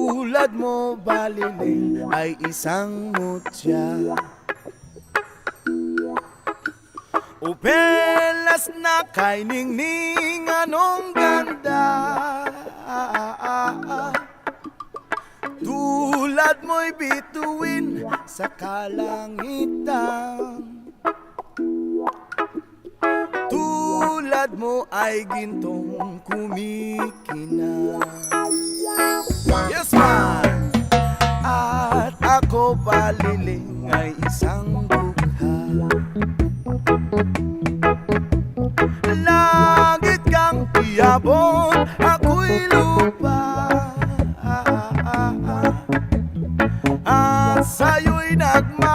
Tulad mo baliling ay isang mutya, upelas na kay ningning anong ganda. Tulad mo'y bituin sa kalangitan, tulad mo ay gintong kumikinang. Yes man! At ako baliling ay isang dukha, langit kang iyabon, ako'y lupa, at sa'yo'y nagmamahal.